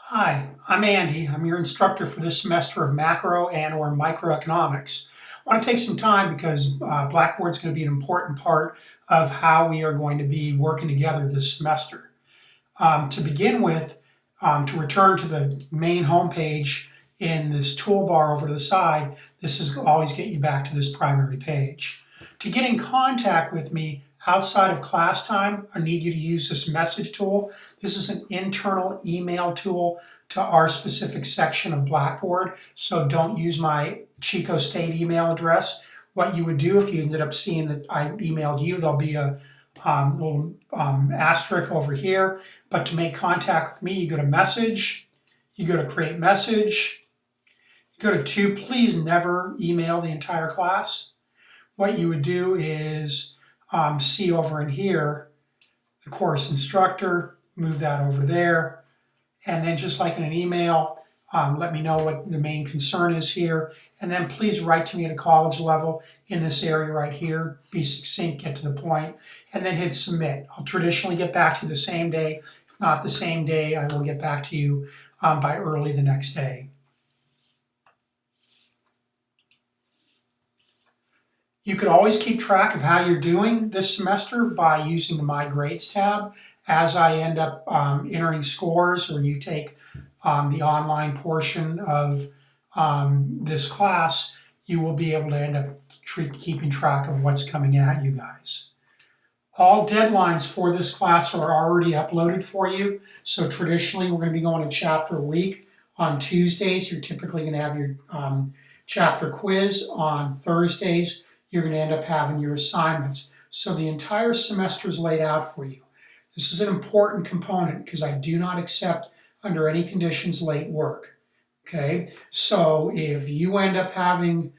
Hi, I'm Andy. I'm your instructor for this semester of macro and or microeconomics. I want to take some time because Blackboard's going to be an important part of how we are going to be working together this semester. To begin with, to return to the main homepage in this toolbar over to the side, this is always get you back to this primary page. To get in contact with me outside of class time, I need you to use this message tool. This is an internal email tool to our specific section of Blackboard, so don't use my Chico State email address. What you would do if you ended up seeing that I emailed you, there'll be a little asterisk over here. But to make contact with me, you go to Message, you go to Create Message, you go to Please never email the entire class. What you would do is see over in here, the course instructor, move that over there, and then just like in an email, let me know what the main concern is here, and then please write to me at a college level in this area right here. Be succinct, get to the point, and then hit submit. I'll traditionally get back to you the same day. If not the same day, I will get back to you by early the next day. You could always keep track of how you're doing this semester by using the My Grades tab. As I end up entering scores, or you take the online portion of this class, you will be able to end up keeping track of what's coming at you guys. All deadlines for this class are already uploaded for you. So traditionally, we're going to be going a chapter a week. On Tuesdays, you're typically going to have your chapter quiz. On Thursdays, you're going to end up having your assignments. So the entire semester is laid out for you. This is an important component because I do not accept under any conditions late work. Okay, so if you end up having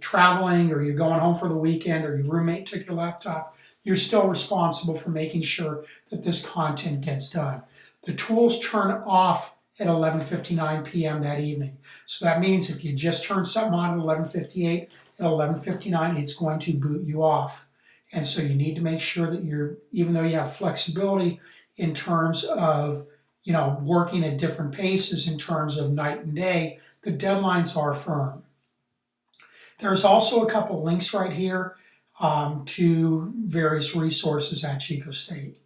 traveling, or you're going home for the weekend, or your roommate took your laptop, you're still responsible for making sure that this content gets done. The tools turn off at 11:59 p.m. that evening. So that means if you just turn something on at 11:58, at 11:59, it's going to boot you off. And so you need to make sure that even though you have flexibility in terms of working at different paces in terms of night and day, the deadlines are firm. There's also a couple links right here to various resources at Chico State.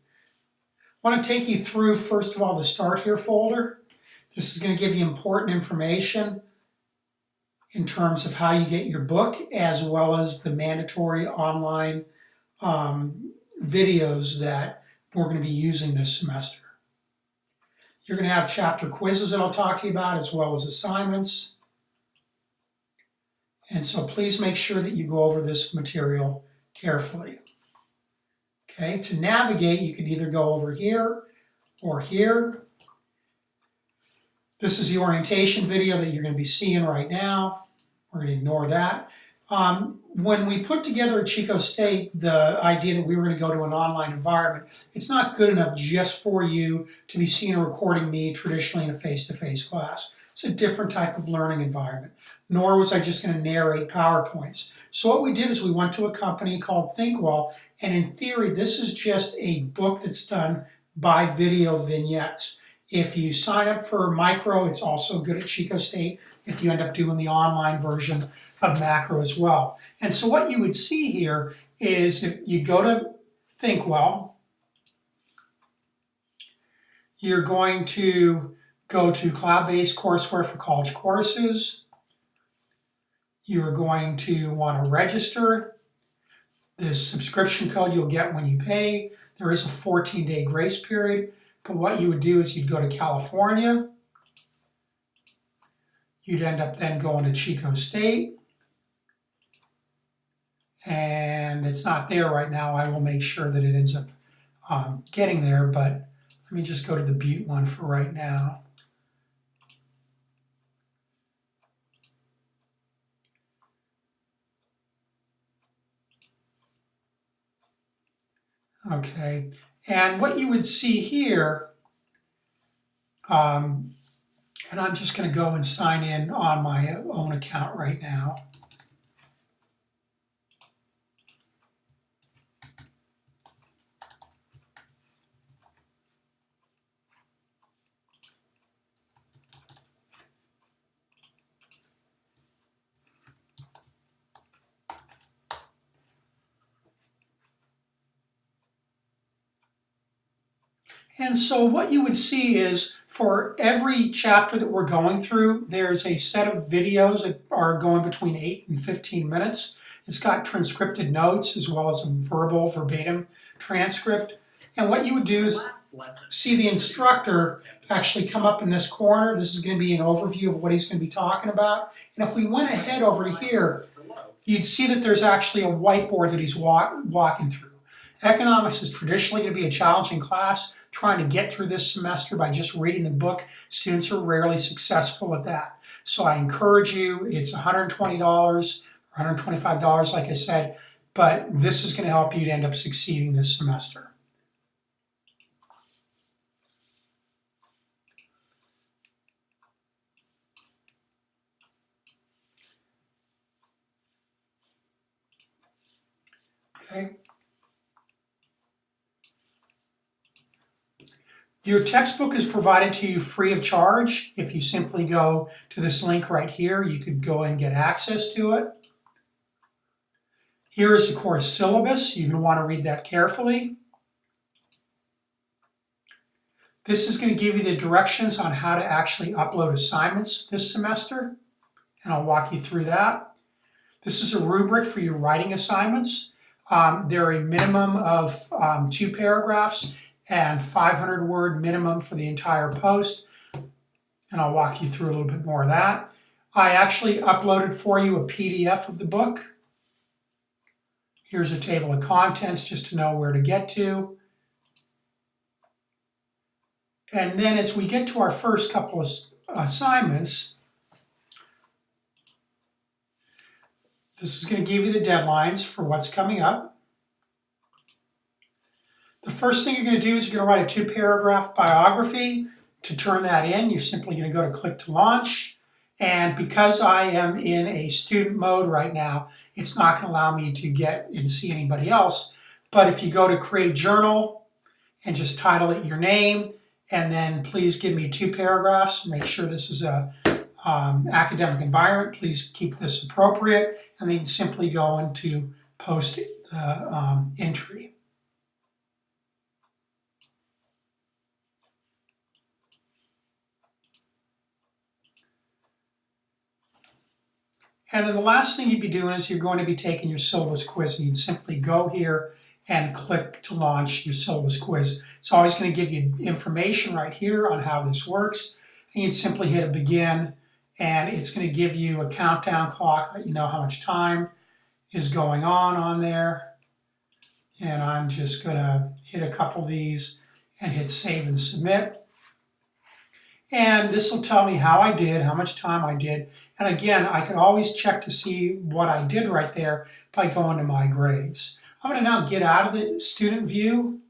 I want to take you through, first of all, the Start Here folder. This is going to give you important information in terms of how you get your book, as well as the mandatory online videos that we're going to be using this semester. You're going to have chapter quizzes that I'll talk to you about, as well as assignments. And so please make sure that you go over this material carefully. Okay, to navigate, you could either go over here or here. This is the orientation video that you're going to be seeing right now. We're going to ignore that. When we put together at Chico State the idea that we were going to go to an online environment, it's not good enough just for you to be seeing a recording me traditionally in a face-to-face class. It's a different type of learning environment. Nor was I just going to narrate PowerPoints. So what we did is we went to a company called ThinkWell, and in theory, this is just a book that's done by video vignettes. If you sign up for Micro, it's also good at Chico State if you end up doing the online version of Macro as well. And so what you would see here is if you go to ThinkWell, you're going to go to cloud-based courseware for college courses. You're going to want to register. This subscription code you'll get when you pay. There is a 14-day grace period. But what you would do is you'd go to California. You'd end up then going to Chico State. And it's not there right now. I will make sure that it ends up getting there. But let me just go to the Butte one for right now. Okay, and what you would see here, and I'm just going to go and sign in on my own account right now. And so what you would see is for every chapter that we're going through, there's a set of videos that are going between 8 and 15 minutes. It's got transcripted notes as well as a verbal, verbatim transcript. And what you would do is see the instructor actually come up in this corner. This is going to be an overview of what he's going to be talking about. And if we went ahead over to here, you'd see that there's actually a whiteboard that he's walking through. Economics is traditionally going to be a challenging class. Trying to get through this semester by just reading the book, students are rarely successful at that. So I encourage you, it's $120 or $125, like I said, but this is going to help you to end up succeeding this semester. Okay. Your textbook is provided to you free of charge. If you simply go to this link right here, you could go and get access to it. Here is the course syllabus. You're going to want to read that carefully. This is going to give you the directions on how to actually upload assignments this semester, and I'll walk you through that. This is a rubric for your writing assignments. They're a minimum of 2 paragraphs and 500-word minimum for the entire post, and I'll walk you through a little bit more of that. I actually uploaded for you a PDF of the book. Here's a table of contents just to know where to get to. And then as we get to our first couple of assignments, this is going to give you the deadlines for what's coming up. The first thing you're going to do is you're going to write a 2-paragraph biography. To turn that in, you're simply going to go to click to launch. And because I am in a student mode right now, it's not going to allow me to get and see anybody else. But if you go to create journal and just title it your name, and then please give me 2 paragraphs, make sure this is a academic environment, please keep this appropriate, and then simply go into post the entry. And then the last thing you'd be doing is you're going to be taking your syllabus quiz, and you'd simply go here and click to launch your syllabus quiz. It's always going to give you information right here on how this works, and you'd simply hit a begin, and it's going to give you a countdown clock, let you know how much time is going on there. And I'm just going to hit a couple of these and hit save and submit. And this will tell me how I did, how much time I did. And again, I can always check to see what I did right there by going to my grades. I'm going to now get out of the student view.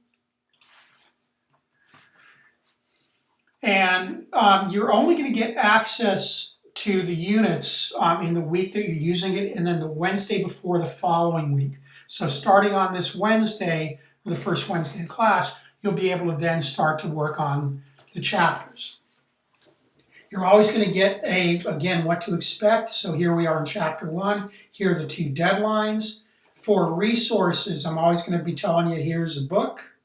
And you're only going to get access to the units in the week that you're using it, and then the Wednesday before the following week. So starting on this Wednesday, the first Wednesday of class, you'll be able to then start to work on the chapters. You're always going to get again, what to expect. So here we are in chapter 1. Here are the 2 deadlines. For resources, I'm always going to be telling you, here's a book.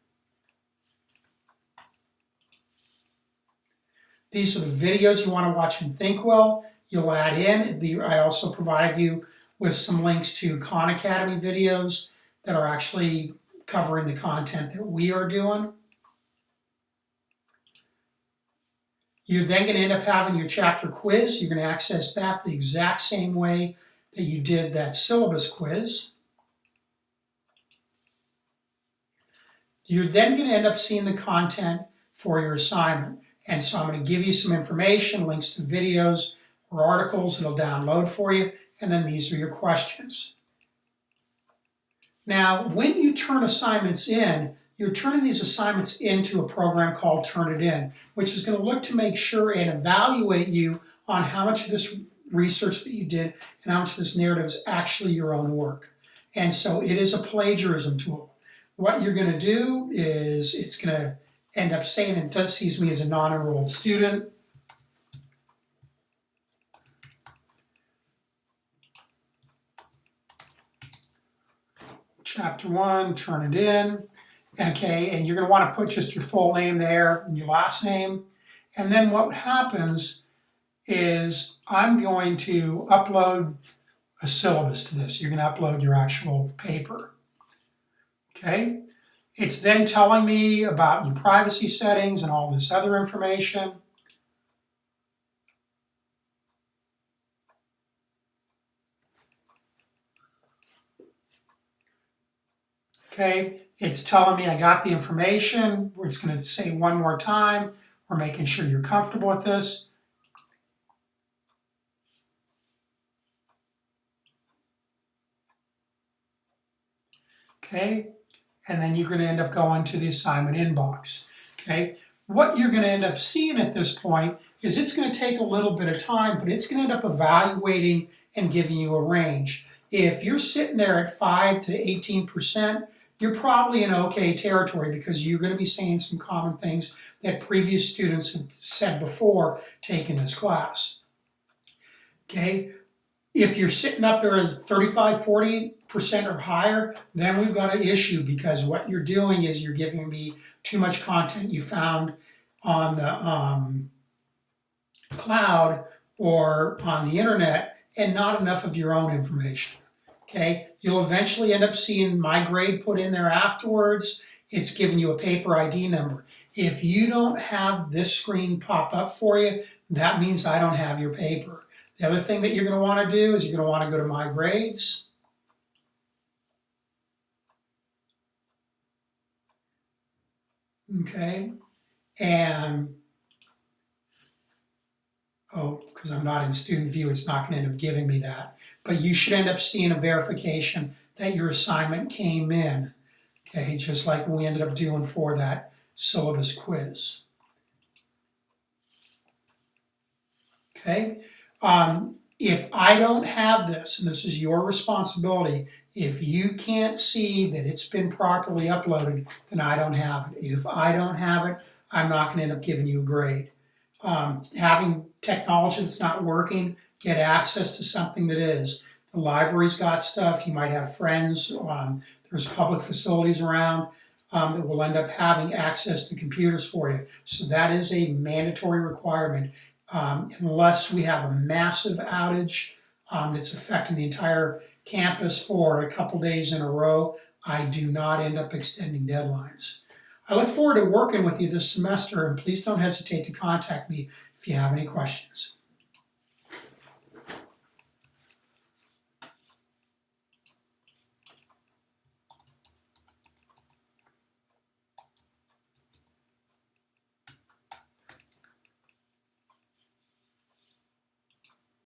These are the videos you want to watch in ThinkWell. You'll add in. I also provided you with some links to Khan Academy videos that are actually covering the content that we are doing. You're then going to end up having your chapter quiz. You're going to access that the exact same way that you did that syllabus quiz. You're then going to end up seeing the content for your assignment. And so I'm going to give you some information, links to videos or articles it'll download for you, and then these are your questions. Now, when you turn assignments in, you're turning these assignments into a program called Turnitin, which is going to look to make sure and evaluate you on how much of this research that you did and how much of this narrative is actually your own work. And so it is a plagiarism tool. What you're going to do is it's going to end up saying it does sees me as a non-enrolled student. Chapter 1, turn it in. Okay, and you're going to want to put just your full name there and your last name. And then what happens is I'm going to upload a syllabus to this. You're going to upload your actual paper. Okay, it's then telling me about your privacy settings and all this other information. Okay, it's telling me I got the information. It's going to say one more time, we're making sure you're comfortable with this. Okay, and then you're going to end up going to the assignment inbox. Okay, what you're going to end up seeing at this point is it's going to take a little bit of time, but it's going to end up evaluating and giving you a range. If you're sitting there at 5 to 18%, you're probably in okay territory because you're going to be saying some common things that previous students have said before taking this class. Okay, if you're sitting up there as 35, 40% or higher, then we've got an issue because what you're doing is you're giving me too much content you found on the cloud or on the internet and not enough of your own information. Okay, you'll eventually end up seeing my grade put in there afterwards. It's giving you a paper ID number. If you don't have this screen pop up for you, that means I don't have your paper. The other thing that you're going to want to do is you're going to want to go to My Grades. Okay, and because I'm not in student view, it's not going to end up giving me that. But you should end up seeing a verification that your assignment came in. Okay, just like we ended up doing for that syllabus quiz. Okay, if I don't have this, and this is your responsibility, if you can't see that it's been properly uploaded, then I don't have it. If I don't have it, I'm not going to end up giving you a grade. Having technology that's not working, get access to something that is. The library's got stuff, you might have friends, there's public facilities around that will end up having access to computers for you. So that is a mandatory requirement. Unless we have a massive outage that's affecting the entire campus for a couple days in a row, I do not end up extending deadlines. I look forward to working with you this semester, and please don't hesitate to contact me if you have any questions.